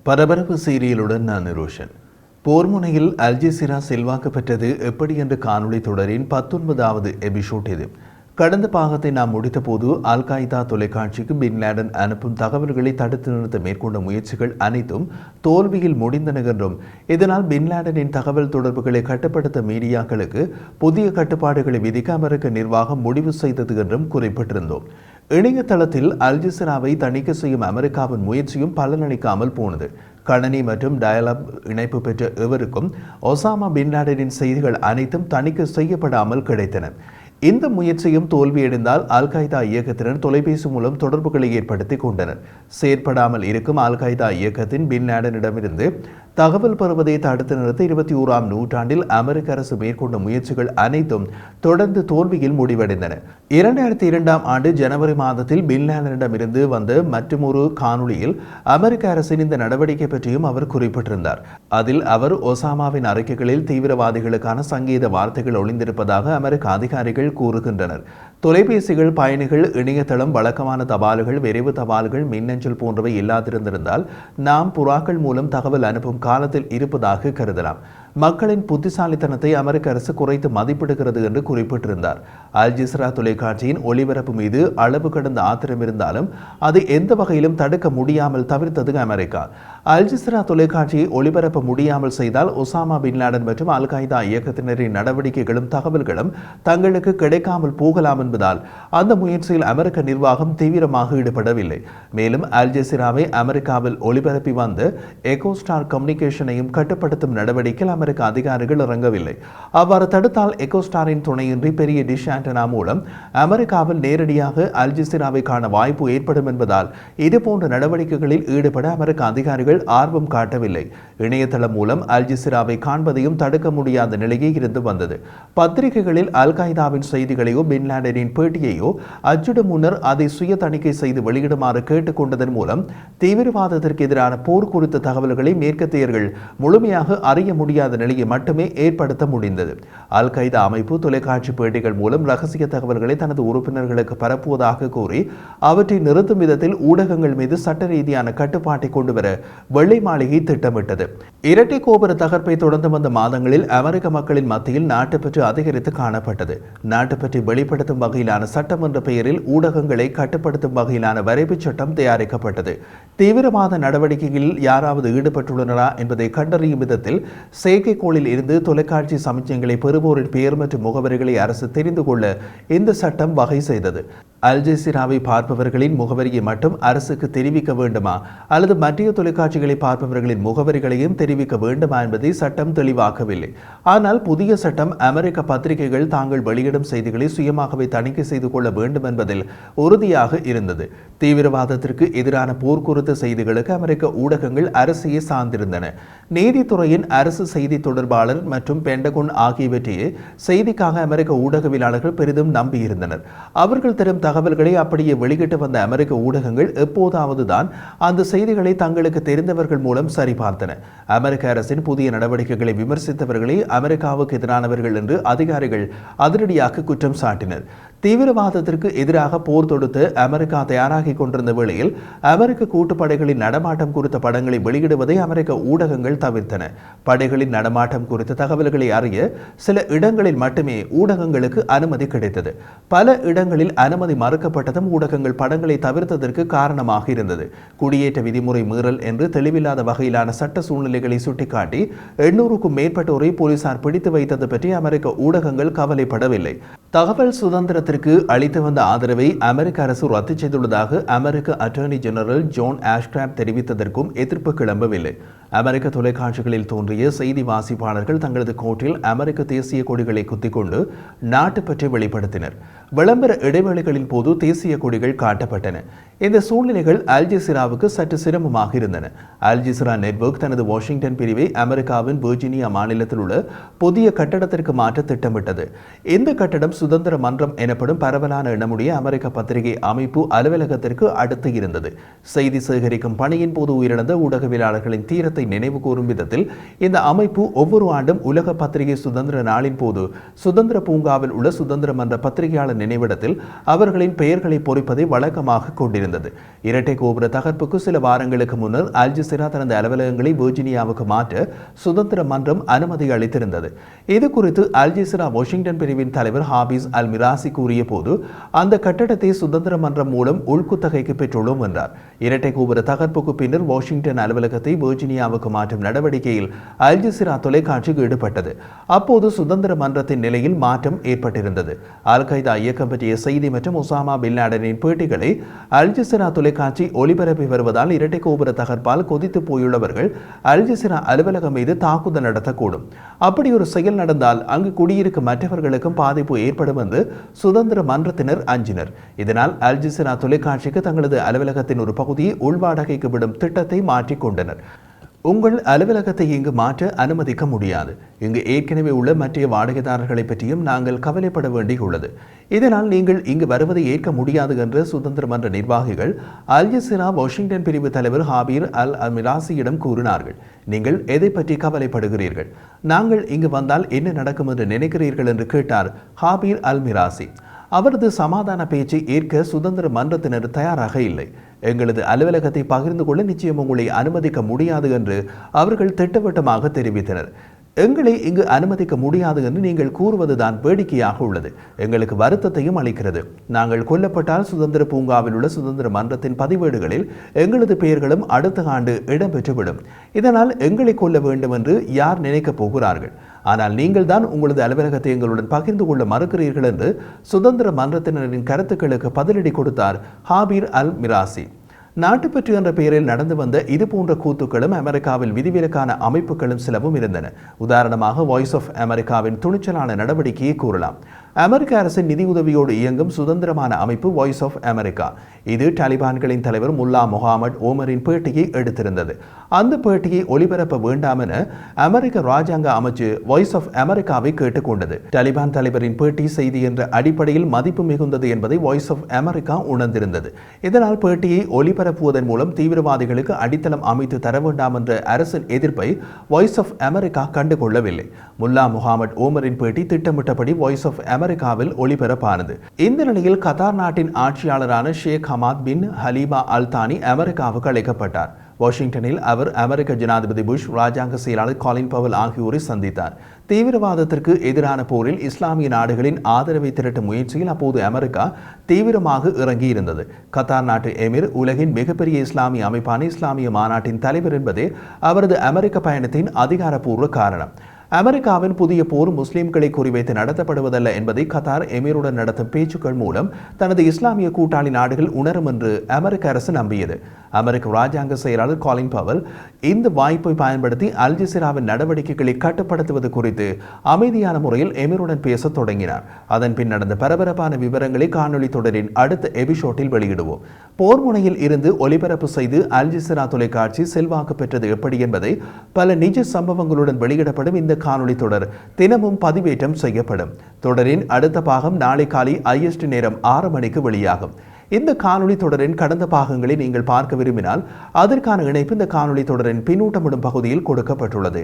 பரபரப்பு சீரியலுடன் நான் ரோஷன். போர்முனையில் அல்ஜசீரா செல்வாக்கு பெற்றது எப்படி என்ற காணொளி தொடரின் 19வது எபிசோட் இது. கடந்த பாகத்தை நாம் முடித்தபோது அல் காய்தா தொலைக்காட்சிக்கு பின் லேடன் அனுப்பும் தகவல்களை தடுத்து நிறுத்த மேற்கொண்ட முயற்சிகள் அனைத்தும் தோல்வியில் முடிந்தன என்றும், இதனால் பின் லேடனின் தகவல் தொடர்புகளை கட்டுப்படுத்த மீடியாக்களுக்கு புதிய கட்டுப்பாடுகளை விதிக்க அமெரிக்க நிர்வாகம் முடிவு செய்தது என்றும் குறிப்பிட்டிருந்தோம். இணையதளத்தில் அல்ஜசீராவை தணிக்கை செய்யும் அமெரிக்காவின் முயற்சியும் பலனளிக்காமல் போனது. கணனி மற்றும் டயலாப் இணைப்பு பெற்ற எவருக்கும் ஒசாமா பின் லேடனின் செய்திகள் அனைத்தும் தணிக்கை செய்யப்படாமல் கிடைத்தன. இந்த முயற்சியும் தோல்வியடைந்தால் அல் காய்தா இயக்கத்தினர் தொலைபேசி மூலம் தொடர்புகளை ஏற்படுத்தி கொண்டனர். செயற்படாமல் இருக்கும் அல் காய்தா இயக்கத்தின் பின் லேடனிடமிருந்து தகவல் பெறுவதை தடுத்து நிறுத்த 21ஆம் நூற்றாண்டில் அமெரிக்க அரசு மேற்கொண்ட முயற்சிகள் அனைத்தும் தொடர்ந்து தோல்வியில் முடிவடைந்தன. 2002ஆம் ஆண்டு ஜனவரி மாதத்தில் பின் லேடனிடமிருந்து வந்த மற்றொரு காணொளியில் அமெரிக்க அரசின் இந்த நடவடிக்கை பற்றியும் அவர் குறிப்பிட்டிருந்தார். அதில் அவர் ஒசாமாவின் அறிக்கைகளில் தீவிரவாதிகளுக்கான சங்கீத வார்த்தைகள் ஒளிந்திருப்பதாக அமெரிக்க அதிகாரிகள் கூறுகின்றனர். தொலைபேசிகள், பயணிகள், இணையதளம், வழக்கமான தபால்கள், விரைவு தபால்கள், மின்னஞ்சல் போன்றவை இல்லாதிருந்திருந்தால் நாம் புறாக்கள் மூலம் தகவல் அனுப்பும் காலத்தில் இருப்பதாக கருதலாம். மக்களின் புத்திசாலித்தனத்தை அமெரிக்க அரசு குறைத்து மதிப்பிடுகிறது என்று குறிப்பிட்டிருந்தார். அல்ஜசீரா தொலைக்காட்சியின் ஒளிபரப்பு மீது அளவு கடந்த ஆத்திரம் இருந்தாலும் அதை எந்த வகையிலும் தடுக்க முடியாமல் தவிர்த்தது அமெரிக்கா. அல்ஜசீரா தொலைக்காட்சியை ஒளிபரப்ப முடியாமல் செய்தால் ஒசாமா பின் லேடன் மற்றும் அல் காய்தா இயக்கத்தினரின் நடவடிக்கைகளும் தகவல்களும் தங்களுக்கு கிடைக்காமல் போகலாம் என்பதால் அந்த முயற்சியில் அமெரிக்க நிர்வாகம் தீவிரமாக ஈடுபடவில்லை. மேலும் அல்ஜசீராவை அமெரிக்காவில் ஒளிபரப்பி வந்து எகோஸ்டார் கம்யூனிகேஷனையும் கட்டுப்படுத்தும் நடவடிக்கையில் அமெரிக்க அதிகாரிகள் இறங்கவில்லை. அவ்வாறு தடுத்தால் எகோஸ்டாரின் துணையின்றி பெரிய டிஷ் ஆண்டனா மூலம் அமெரிக்காவில் நேரடியாக அல்ஜசீராவை காண வாய்ப்பு ஏற்படும் என்பதால் இதுபோன்ற நடவடிக்கைகளில் ஈடுபட அமெரிக்க அதிகாரிகள் ஆர்வம் காட்டவில்லை. இணையதளம் மூலம் அல்ஜசீராவை காண்பதையும் தடுக்க முடியாத நிலையே இருந்து வந்தது. பத்திரிகைகளில் அல் காய்தாவின் செய்திகளையோ பின் லேடனின் பேட்டியையோ அச்சிடும் முன்னர் அதை சுய தணிக்கை செய்து வெளியிடுமாறு கேட்டுக்கொண்டதன் மூலம் தீவிரவாதத்திற்கு எதிரான போர் குறித்த தகவல்களை மேற்கத்தியர்கள் முழுமையாக அறிய முடியாத நிலையை மட்டுமே ஏற்படுத்த முடிந்தது. அல் காய்தா அமைப்பு தொலைக்காட்சி பேட்டிகள் மூலம் ரகசிய தகவல்களை தனது உறுப்பினர்களுக்கு பரப்புவதாக கூறி அவற்றை நிறுத்தும் விதத்தில் ஊடகங்கள் மீது சட்ட ரீதியான கட்டுப்பாட்டை கொண்டுவர வெள்ளை மாளிகை திட்டமிட்டது. இரட்டை கோபுர தகர்ப்பை தொடர்ந்து வந்த மாதங்களில் அமெரிக்க மக்களின் மத்தியில் நாட்டுப்பற்று அதிகரித்து காணப்பட்டது. நாட்டுப்பற்றி வெளிப்படுத்தும் வகையிலான சட்டம் என்ற பெயரில் ஊடகங்களை கட்டுப்படுத்தும் வகையிலான வரைவு சட்டம் தயாரிக்கப்பட்டது. தீவிரவாத நடவடிக்கைகளில் யாராவது ஈடுபட்டுள்ளனரா என்பதை கண்டறியும் விதத்தில் செயற்கைக்கோளில் இருந்து தொலைக்காட்சி சமிக்ஞைகளை பெறுவோரின் பெயர் மற்றும் முகவரிகளை அரசு தெரிந்து கொள்ள இந்த சட்டம் வகை செய்தது. அல்ஜசீராவை பார்ப்பவர்களின் முகவரியை மட்டும் அரசுக்கு தெரிவிக்க வேண்டுமா அல்லது மற்ற தொலைக்காட்சிகளை பார்ப்பவர்களின் முகவரிகளையும் தெரிவிக்க வேண்டுமா என்பதை சட்டம் தெளிவாக்கவில்லை. ஆனால் புதிய சட்டம் அமெரிக்க பத்திரிகைகள் தாங்கள் வெளியிடும் செய்திகளை சுயமாகவே தணிக்கை செய்து கொள்ள வேண்டும் என்பதில் உறுதியாக இருந்தது. தீவிரவாதத்திற்கு எதிரான போர் குறித்த செய்திகளுக்கு அமெரிக்க ஊடகங்கள் அரசையே சார்ந்திருந்தன. நீதித்துறையின் அரசு செய்தி தொடர்பாளர் மற்றும் பென்டகன் ஆகியவற்றையே செய்திக்காக அமெரிக்க ஊடகவியலாளர்கள் பெரிதும் நம்பியிருந்தனர். அவர்கள் தரும் தகவல்களை அப்படியே வெளியிட்டு வந்த அமெரிக்க ஊடகங்கள் எப்போதாவது தான் அந்த செய்திகளை தங்களுக்கு தெரிந்தவர்கள் மூலம் சரிபார்த்தன. அமெரிக்க அரசின் புதிய நடவடிக்கைகளை விமர்சித்தவர்களே அமெரிக்காவுக்கு எதிரானவர்கள் என்று அதிகாரிகள் அதிரடியாக குற்றம் சாட்டினர். தீவிரவாதத்திற்கு எதிராக போர் தொடுத்த அமெரிக்கா தயாராகி கொண்டிருந்த வேளையில் அமெரிக்க கூட்டுப்படைகளின் நடமாட்டம் குறித்த படங்களை வெளியிடுவதை அமெரிக்க ஊடகங்கள் தவிர்த்தன. படைகளின் நடமாட்டம் குறித்த தகவல்களை அறிய சில இடங்களில் மட்டுமே ஊடகங்களுக்கு அனுமதி கிடைத்தது. பல இடங்களில் அனுமதி மறுக்கப்பட்டதும் ஊடகங்கள் படங்களை தவிர்த்ததற்கு காரணமாக இருந்தது. குடியேற்ற விதிமுறை மீறல் என்று தெளிவில்லாத வகையிலான சட்ட சூழ்நிலைகளை சுட்டிக்காட்டி 800க்கும் மேற்பட்டோரை போலீசார் பிடித்து வைத்தது பற்றி அமெரிக்க ஊடகங்கள் கவலைப்படவில்லை. தகவல் சுதந்திரத்திற்கு அளித்து வந்த ஆதரவை அமெரிக்க அரசு ரத்து செய்துள்ளதாக அமெரிக்க அட்டர்னி ஜெனரல் ஜான் ஆஷ்கிராஃப்ட் தெரிவித்ததற்கும் எதிர்ப்பு கிளம்பவில்லை. அமெரிக்க தொலைக்காட்சிகளில் தோன்றிய செய்தி வாசிப்பாளர்கள் தங்களது கோட்டில் அமெரிக்க தேசிய கொடிகளை குத்திக்கொண்டு நாட்டு பற்றி வெளிப்படுத்தினர். விளம்பர இடைவெளிகளின் போது தேசிய கொடிகள் காட்டப்பட்டன. இந்த சூழ்நிலைகள் அல்ஜசீராவுக்கு சற்று சிரமமாக இருந்தன. அல்ஜசீரா நெட்வொர்க் தனது வாஷிங்டன் பிரிவை அமெரிக்காவின் வெர்ஜீனியா மாநிலத்தில் உள்ள புதிய கட்டடத்திற்கு மாற்ற திட்டமிட்டது. இந்த கட்டடம் சுதந்திர மன்றம் எனப்படும் பரவலான எண்ணமுடைய அமெரிக்க பத்திரிகை அமைப்பு அலுவலகத்திற்கு அடுத்து இருந்தது. செய்தி சேகரிக்கும் பணியின் போது உயிரிழந்த ஊடகவியலாளர்களின் தீரத்தை தியாகத்தை நினைவு கூறும் விதத்தில் இந்த அமைப்பு ஒவ்வொரு ஆண்டும் உலக பத்திரிகை சுதந்திர நாளின் போது சுதந்திர பூங்காவில் உள்ள சுதந்திர மன்ற பத்திரிகையாளர் நினைவிடத்தில் அவர்களின் பெயர்களை பொறிப்பதை வழக்கமாக கொண்டிருந்தது. இரட்டை கோபுர தகர்ப்புக்கு சில வாரங்களுக்கு முன்னர் அல் ஜஸீரா தனது அலுவலகங்களை வெர்ஜீனியாவுக்கு மாற்ற சுதந்திர மன்றம் அனுமதி அளித்திருந்தது. இது குறித்து அல் ஜஸீரா வாஷிங்டன் பிரிவின் தலைவர் ஹாபிஸ் அல் மிராசி கூறிய போது, அந்த கட்டடத்தை சுதந்திர மன்றம் மூலம் உள்குத்தகைக்கு பெற்றுள்ளோம் என்றார். இரட்டை கோபுர தகர்ப்புக்கு பின்னர் வாஷிங்டன் அலுவலகத்தை வெர்ஜீனியாவுக்கு மாற்றும் நடவடிக்கையில் அல் ஜஸீரா தொலைக்காட்சி ஈடுபட்டது. அப்போது சுதந்திர மன்றத்தின் நிலையில் மாற்றம் ஏற்பட்டிருந்தது. அல் கைதா இயக்கம் பற்றிய செய்தி மற்றும் ஒசாமா பின் லாடனின் பேட்டிகளை அல் ஜஸீரா தொலைக்காட்சி ஒளிபரப்பி வருவதால் இரட்டை கோபுர தகர்ப்பால் கொதித்து போயுள்ளவர்கள் அல் ஜஸீரா அலுவலகம் மீது தாக்குதல் நடத்தக்கூடும். அப்படி ஒரு செயல் நடந்தால் அங்கு குடியிருக்கும் மற்றவர்களுக்கும் பாதிப்பு ஏற்படும் என்று சுதந்திர மன்றத்தினர் அஞ்சினர். இதனால் அல் ஜஸீரா தொலைக்காட்சிக்கு தங்களது அலுவலகத்தின் ஒரு பகுதியை உள்வாடகைக்கு விடும் திட்டத்தை மாற்றிக் கொண்டனர். உங்கள் அலுவலகத்தை இங்கு மாற்ற அனுமதிக்க முடியாது. இங்கு ஏற்கனவே உள்ள மற்ற வாடகைதாரர்களை பற்றியும் நாங்கள் கவலைப்பட வேண்டியுள்ளது. இதனால் நீங்கள் இங்கு வருவதை ஏற்க முடியாது என்று சுதந்திர மன்ற நிர்வாகிகள் அல் ஜஸீரா வாஷிங்டன் பிரிவு தலைவர் ஹாபீர் அல் மிராசியிடம் கூறினார்கள். நீங்கள் எதை பற்றி கவலைப்படுகிறீர்கள்? நாங்கள் இங்கு வந்தால் என்ன நடக்கும் என்று நினைக்கிறீர்கள் என்று கேட்டார் ஹாபீர் அல் மிராசி. அவரது சமாதான பேச்சை ஏற்க சுதந்திர மன்றத்தினர் தயாராக இல்லை. எங்களது அலுவலகத்தை பகிர்ந்து கொள்ள நிச்சயம் உங்களை அனுமதிக்க முடியாது என்று அவர்கள் திட்டவட்டமாக தெரிவித்தனர். எங்களை இங்கு அனுமதிக்க முடியாது என்று நீங்கள் கூறுவதுதான் வேடிக்கையாக உள்ளது. எங்களுக்கு வருத்தத்தையும் அளிக்கிறது. நாங்கள் கொல்லப்பட்டால் சுதந்திர பூங்காவில் உள்ள சுதந்திர மன்றத்தின் பதிவேடுகளில் எங்களது பெயர்களும் அடுத்த ஆண்டு இடம்பெற்றுவிடும். இதனால் எங்களை கொல்ல வேண்டும் என்று யார் நினைக்கப் போகிறார்கள்? ஆனால் நீங்கள் தான் உங்களது அலுவலகத்தை எங்களுடன் பகிர்ந்து கொள்ள மறுக்கிறீர்கள் என்று சுதந்திர மன்றத்தினரின் கருத்துக்களுக்கு பதிலடி கொடுத்தார் ஹாபீர் அல் மிராசி. நாட்டுப்பற்று என்ற பெயரில் நடந்து வந்த இதுபோன்ற கூத்துக்களும் அமெரிக்காவில் விதிவிலக்கான அமைப்புகளும் சிலவும் இருந்தன. உதாரணமாக வாய்ஸ் ஆஃப் அமெரிக்காவின் துணிச்சலான நடவடிக்கையை கூறலாம். அமெரிக்க அரசின் நிதியுதவியோடு இயங்கும் சுதந்திரமான அமைப்பு வாய்ஸ் ஆஃப் அமெரிக்கா. இது தாலிபான்களின் தலைவர் முல்லா முகமது ஓமரின் பேட்டியை எடுத்திருந்தது. அந்த பேட்டியை ஒளிபரப்ப வேண்டாம் என அமெரிக்க ராஜாங்க அமைச்சு வாய்ஸ் ஆஃப் அமெரிக்காவை கேட்டுக்கொண்டது. தாலிபான் தலைவரின் பேட்டி செய்தி என்ற அடிப்படையில் மதிப்பு மிகுந்தது என்பதை வாய்ஸ் ஆஃப் அமெரிக்கா உணர்ந்திருந்தது. இதனால் பேட்டியை ஒளிபரப்புவதன் மூலம் தீவிரவாதிகளுக்கு அடித்தளம் அமைத்து தர வேண்டாம் என்ற அரசின் எதிர்ப்பை வாய்ஸ் ஆஃப் அமெரிக்கா கண்டுகொள்ளவில்லை. முல்லா முகமது ஓமரின் பேட்டி திட்டமிட்டபடி வாய்ஸ் ஆஃப் அமெரிக்காவில் ஒளிபரப்பானது. இந்த நிலையில் கத்தார் நாட்டின் ஆட்சியாளரான ஷேக் ஹமாத் பின் ஹலீமா அல் தானி அமெரிக்காவுக்கு அழைக்கப்பட்டார். வாஷிங்டனில் அவர் அமெரிக்க ஜனாதிபதி புஷ், ராஜாங்க செயலாளர் காலின் பவல் ஆகியோரை சந்தித்தார். தீவிரவாதத்திற்கு எதிரான போரில் இஸ்லாமிய நாடுகளின் ஆதரவை திரட்டும் முயற்சியில் அப்போது அமெரிக்கா தீவிரமாக இறங்கியிருந்தது. கத்தார் நாட்டு எமிர் உலகின் மிகப்பெரிய இஸ்லாமிய அமைப்பான இஸ்லாமிய மாநாட்டின் தலைவர் என்பதே அவரது அமெரிக்க பயணத்தின் அதிகாரப்பூர்வ காரணம். அமெரிக்காவின் புதிய போர் முஸ்லிம்களை குறிவைத்து நடத்தப்படுவதல்ல என்பதை கத்தார் எமீருடன் நடத்தும் பேச்சுக்கள் மூலம் தனது இஸ்லாமிய கூட்டாளி நாடுகள் உணரும் என்று அமெரிக்க அரசு நம்பியது. அமெரிக்க ராஜாங்க செயலாளர் காலின் பவல் இந்த வாய்ப்பை பயன்படுத்தி அல் ஜஸீராவின் நடவடிக்கைகளை கட்டுப்படுத்துவது குறித்து அமைதியான முறையில் எமீருடன் பேச தொடங்கினார். அதன் பின் நடந்த பரபரப்பான விவரங்களை காணொலி தொடரின் அடுத்த எபிசோட்டில் வெளியிடுவோம். போர் முனையில் இருந்து ஒளிபரப்பு செய்து அல் ஜஸீரா தொலைக்காட்சி செல்வாக்கு பெற்றது எப்படி என்பதை பல நிஜ சம்பவங்களுடன் வெளியிடப்படும் இந்த காணொளி தொடர் தினமும் பதிவேற்றம் செய்யப்படும். தொடரின் அடுத்த பாகம் நாளை காலை IST நேரம் 6 மணிக்கு வெளியாகும். இந்த காணொளி தொடரின் கடந்த பாகங்களை நீங்கள் பார்க்க விரும்பினால் அதற்கான இணைப்பு இந்த காணொளி தொடரின் பின்னூட்டமிடும் பகுதியில் கொடுக்கப்பட்டுள்ளது.